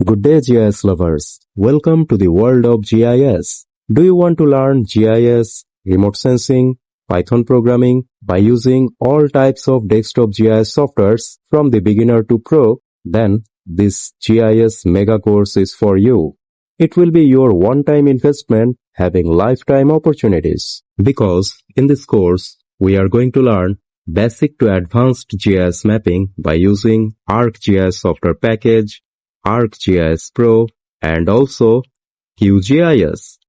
Good day, GIS lovers. Welcome to the world of GIS. Do you want to learn GIS, remote sensing, Python programming by using all types of desktop GIS softwares from the beginner to pro? Then this GIS mega course is for you. It will be your one-time investment having lifetime opportunities. Because in this course, we are going to learn basic to advanced GIS mapping by using ArcGIS software package, ArcGIS Pro, and also QGIS.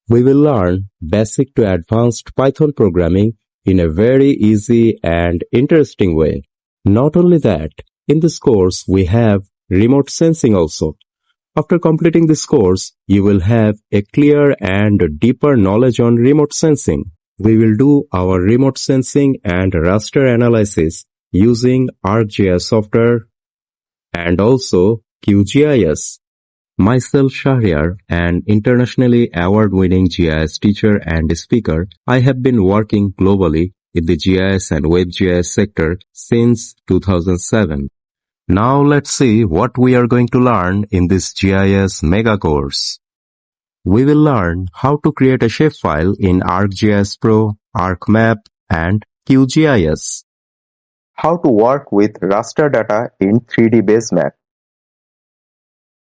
We will learn basic to advanced Python programming in a very easy and interesting way. Not only that, in this course we have remote sensing also. After completing this course, you will have a clear and deeper knowledge on remote sensing. We will do our remote sensing and raster analysis using ArcGIS software and also QGIS. Myself, Shahriar, an internationally award-winning GIS teacher and speaker, I have been working globally in the GIS and WebGIS sector since 2007. Now let's see what we are going to learn in this GIS mega course. We will learn how to create a shapefile in ArcGIS Pro, ArcMap, and QGIS. How to work with raster data in 3D base map.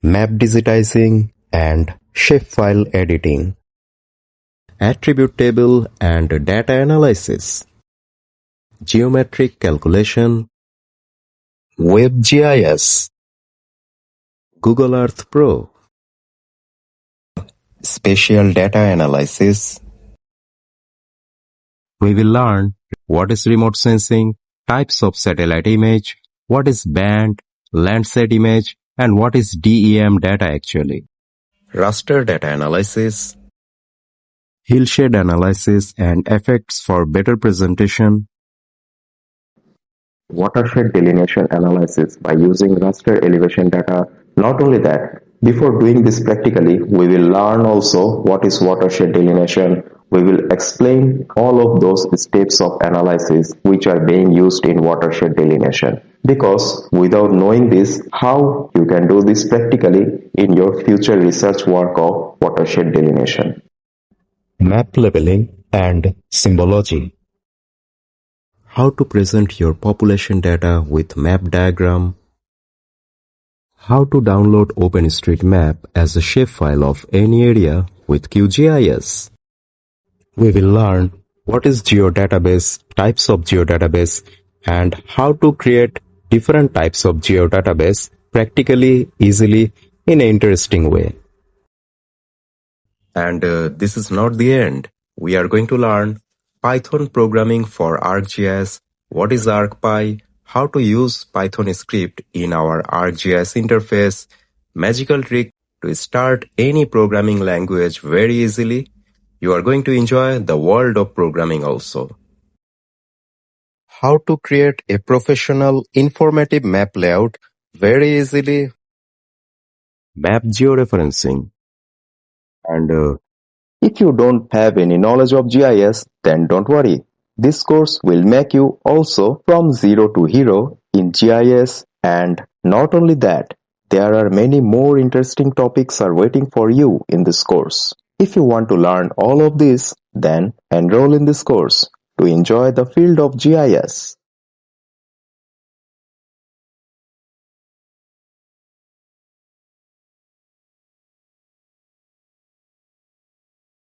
Map digitizing and shapefile editing. Attribute table and data analysis. Geometric calculation. WebGIS. Google Earth Pro. Spatial data analysis. We will learn what is remote sensing, types of satellite image, what is band, Landsat image, and what is DEM data actually. Raster data analysis. Hillshade analysis and effects for better presentation. Watershed delineation analysis by using raster elevation data. Not only that, before doing this practically, we will learn also what is watershed delineation. We will explain all of those steps of analysis which are being used in watershed delineation. Because without knowing this, how you can do this practically in your future research work of watershed delineation. Map labeling and symbology. How to present your population data with map diagram. How to download OpenStreetMap as a shapefile of any area with QGIS. We will learn what is geodatabase, types of geodatabase, and how to create different types of geodatabase practically, easily, in an interesting way. And this is not the end. We are going to learn Python programming for ArcGIS, what is ArcPy, how to use Python script in our ArcGIS interface, magical trick to start any programming language very easily. You are going to enjoy the world of programming also. How to create a professional informative map layout very easily. Map georeferencing. And if you don't have any knowledge of GIS, then don't worry. This course will make you also from zero to hero in GIS, and not only that, there are many more interesting topics are waiting for you in this course. If you want to learn all of this, then enroll in this course to enjoy the field of GIS.